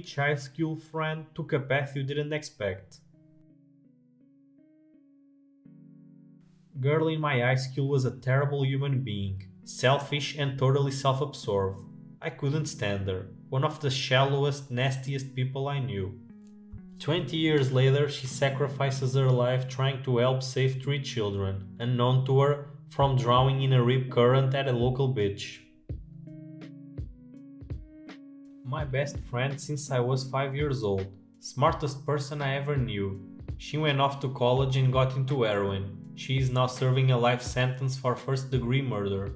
Each high school friend took a path you didn't expect. Girl in my high school was a terrible human being, selfish and totally self-absorbed. I couldn't stand her, one of the shallowest, nastiest people I knew. 20 years later, she sacrifices her life trying to help save 3 children, unknown to her, from drowning in a rip current at a local beach. My best friend since I was 5 years old, smartest person I ever knew. She went off to college and got into heroin. She is now serving a life sentence for first-degree murder.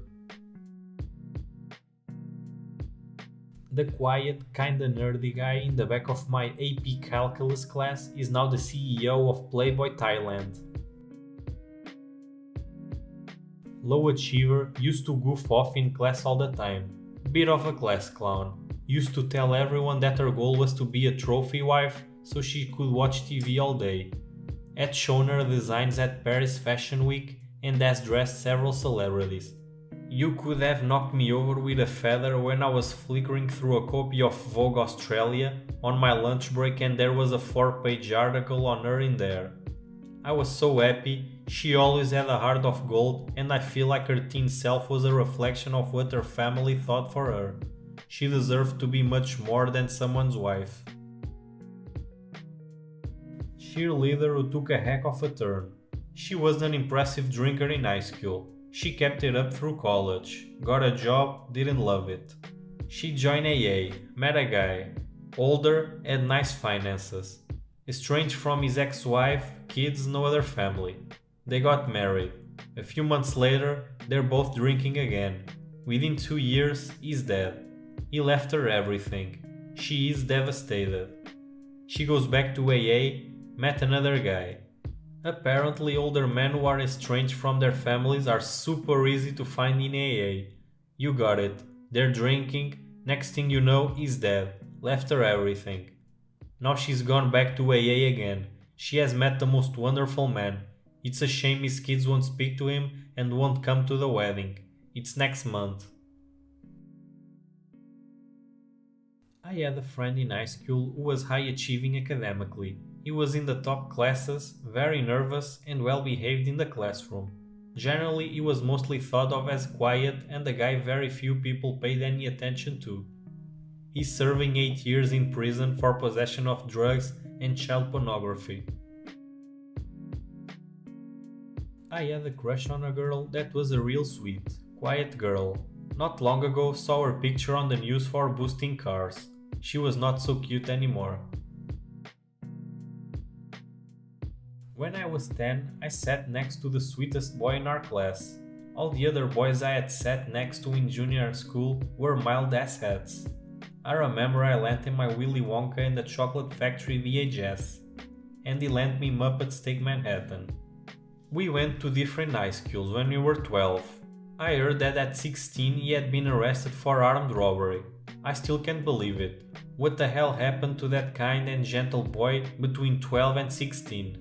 The quiet, kinda nerdy guy in the back of my AP Calculus class is now the CEO of Playboy Thailand. Low achiever, used to goof off in class all the time. Bit of a class clown. Used to tell everyone that her goal was to be a trophy wife so she could watch TV all day. Had shown her designs at Paris Fashion Week and has dressed several celebrities. You could have knocked me over with a feather when I was flickering through a copy of Vogue Australia on my lunch break and there was a 4-page article on her in there. I was so happy, she always had a heart of gold and I feel like her teen self was a reflection of what her family thought for her. She deserved to be much more than someone's wife. Cheerleader who took a heck of a turn. She was an impressive drinker in high school. She kept it up through college, got a job, didn't love it. She joined AA, met a guy, older, had nice finances. Estranged from his ex-wife, kids, no other family. They got married. A few months later, they're both drinking again. Within 2 years, he's dead. He left her everything. She is devastated. She goes back to AA, met another guy. Apparently older men who are estranged from their families are super easy to find in AA. You got it. They're drinking, next thing you know he's dead, left her everything. Now she's gone back to AA again. She has met the most wonderful man. It's a shame his kids won't speak to him and won't come to the wedding. It's next month. I had a friend in high school who was high achieving academically. He was in the top classes, very nervous and well behaved in the classroom. Generally, he was mostly thought of as quiet and a guy very few people paid any attention to. He's serving 8 years in prison for possession of drugs and child pornography. I had a crush on a girl that was a real sweet, quiet girl. Not long ago saw her picture on the news for boosting cars. She was not so cute anymore. When I was 10, I sat next to the sweetest boy in our class. All the other boys I had sat next to in junior school were mild asshats. I remember I lent him my Willy Wonka and the Chocolate Factory VHS, and he lent me Muppets Take Manhattan. We went to different high schools when we were 12. I heard that at 16 he had been arrested for armed robbery. I still can't believe it. What the hell happened to that kind and gentle boy between 12 and 16?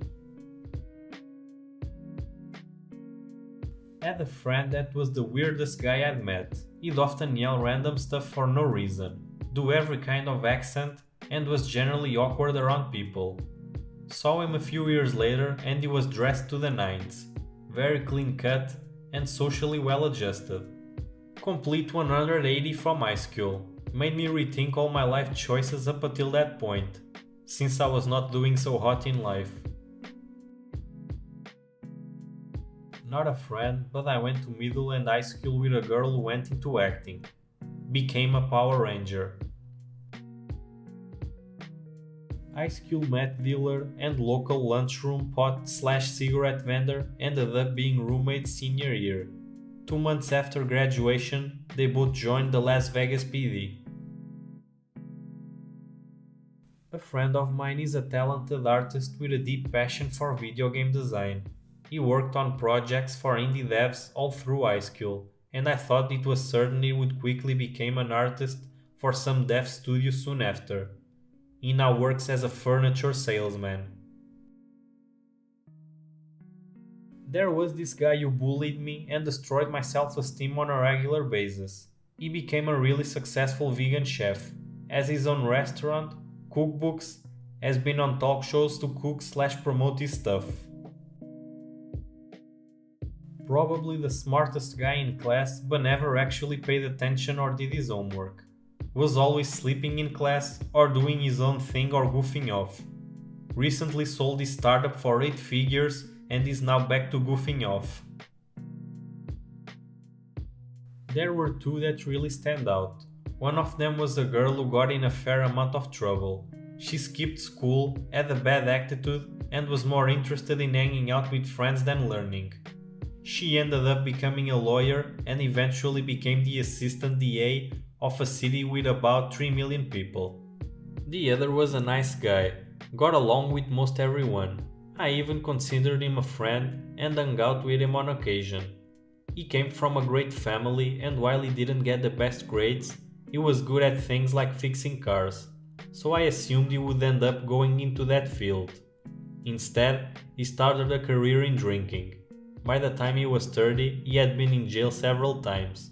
Had a friend that was the weirdest guy I'd met. He'd often yell random stuff for no reason, do every kind of accent, and was generally awkward around people. Saw him a few years later and he was dressed to the nines, very clean cut and socially well adjusted. Complete 180 from high school, made me rethink all my life choices up until that point, since I was not doing so hot in life. Not a friend, but I went to middle and high school with a girl who went into acting. Became a Power Ranger. High school meth dealer and local lunchroom pot/cigarette vendor ended up being roommates senior year. 2 months after graduation, they both joined the Las Vegas PD. A friend of mine is a talented artist with a deep passion for video game design. He worked on projects for indie devs all through high school, and I thought it was certain he would quickly become an artist for some dev studio soon after. He now works as a furniture salesman. There was this guy who bullied me and destroyed my self-esteem on a regular basis. He became a really successful vegan chef, has his own restaurant, cookbooks, has been on talk shows to cook/promote his stuff. Probably the smartest guy in class but never actually paid attention or did his homework. Was always sleeping in class or doing his own thing or goofing off. Recently sold his startup for 8 figures and is now back to goofing off. There were two that really stand out. One of them was a girl who got in a fair amount of trouble. She skipped school, had a bad attitude, and was more interested in hanging out with friends than learning. She ended up becoming a lawyer and eventually became the assistant DA of a city with about 3 million people. The other was a nice guy, got along with most everyone. I even considered him a friend and hung out with him on occasion. He came from a great family and while he didn't get the best grades, he was good at things like fixing cars, so I assumed he would end up going into that field. Instead, he started a career in drinking. By the time he was 30, he had been in jail several times,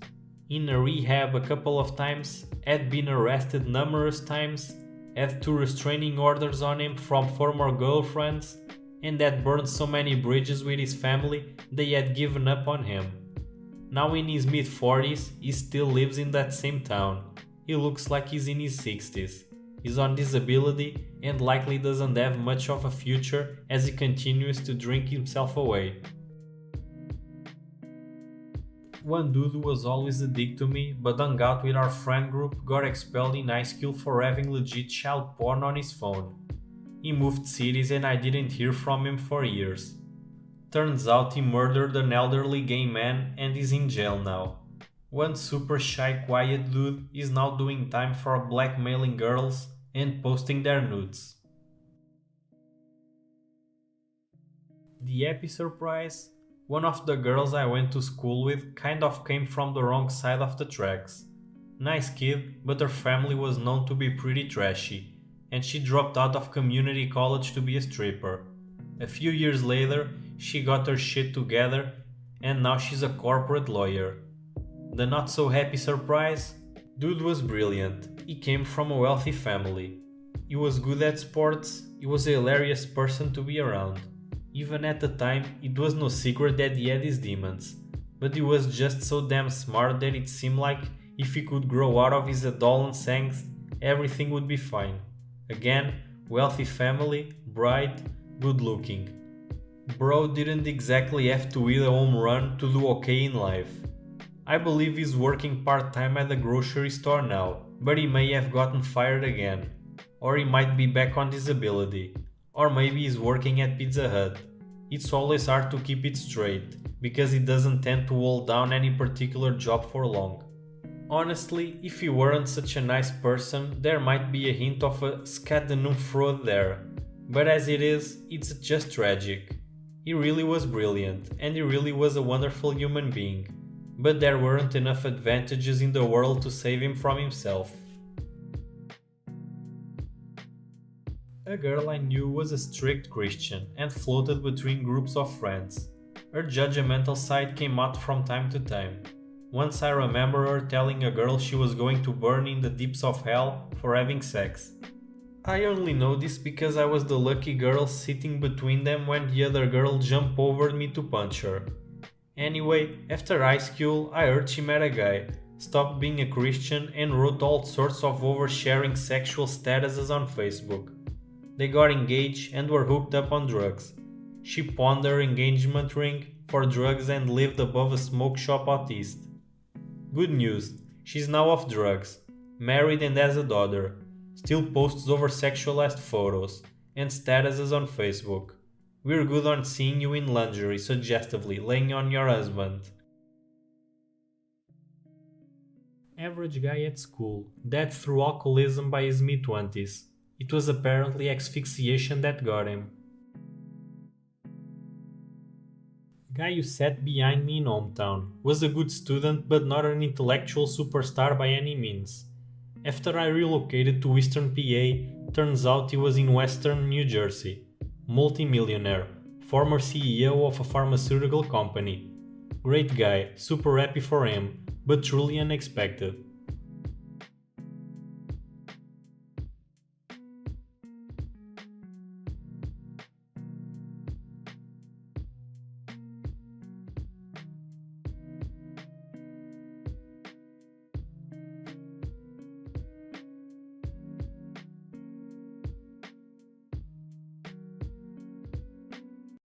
in a rehab a couple of times, had been arrested numerous times, had 2 restraining orders on him from former girlfriends, and had burned so many bridges with his family they had given up on him. Now in his mid-40s, he still lives in that same town. He looks like he's in his 60s. He's on disability and likely doesn't have much of a future as he continues to drink himself away. One dude who was always a dick to me but hung out with our friend group got expelled in high school for having legit child porn on his phone. He moved cities and I didn't hear from him for years. Turns out he murdered an elderly gay man and is in jail now. One super shy quiet dude is now doing time for blackmailing girls and posting their nudes. The happy surprise? One of the girls I went to school with kind of came from the wrong side of the tracks. Nice kid, but her family was known to be pretty trashy, and she dropped out of community college to be a stripper. A few years later, she got her shit together and now she's a corporate lawyer. The not so happy surprise? Dude was brilliant. He came from a wealthy family. He was good at sports. He was a hilarious person to be around. Even at the time, it was no secret that he had his demons. But he was just so damn smart that it seemed like if he could grow out of his adolescence angst, everything would be fine. Again, wealthy family, bright, good looking. Bro didn't exactly have to hit a home run to do okay in life. I believe he's working part-time at the grocery store now, but he may have gotten fired again. Or he might be back on disability. Or maybe he's working at Pizza Hut. It's always hard to keep it straight, because he doesn't tend to hold down any particular job for long. Honestly, if he weren't such a nice person, there might be a hint of a schadenfreude there. But as it is, it's just tragic. He really was brilliant, and he really was a wonderful human being. But there weren't enough advantages in the world to save him from himself. A girl I knew was a strict Christian and floated between groups of friends. Her judgmental side came out from time to time. Once I remember her telling a girl she was going to burn in the deeps of hell for having sex. I only know this because I was the lucky girl sitting between them when the other girl jumped over me to punch her. Anyway, after high school, I heard she met a guy, stopped being a Christian and wrote all sorts of oversharing sexual statuses on Facebook. They got engaged and were hooked up on drugs. She pawned her engagement ring for drugs and lived above a smoke shop out east. Good news, she's now off drugs, married and has a daughter, still posts over sexualized photos and statuses on Facebook. We're good on seeing you in lingerie suggestively laying on your husband. Average guy at school, dead through alcoholism by his mid-20s. It was apparently asphyxiation that got him. Guy who sat behind me in hometown was a good student but not an intellectual superstar by any means. After I relocated to Eastern PA, turns out he was in Western New Jersey. Multi-millionaire, former CEO of a pharmaceutical company. Great guy, super happy for him, but truly unexpected.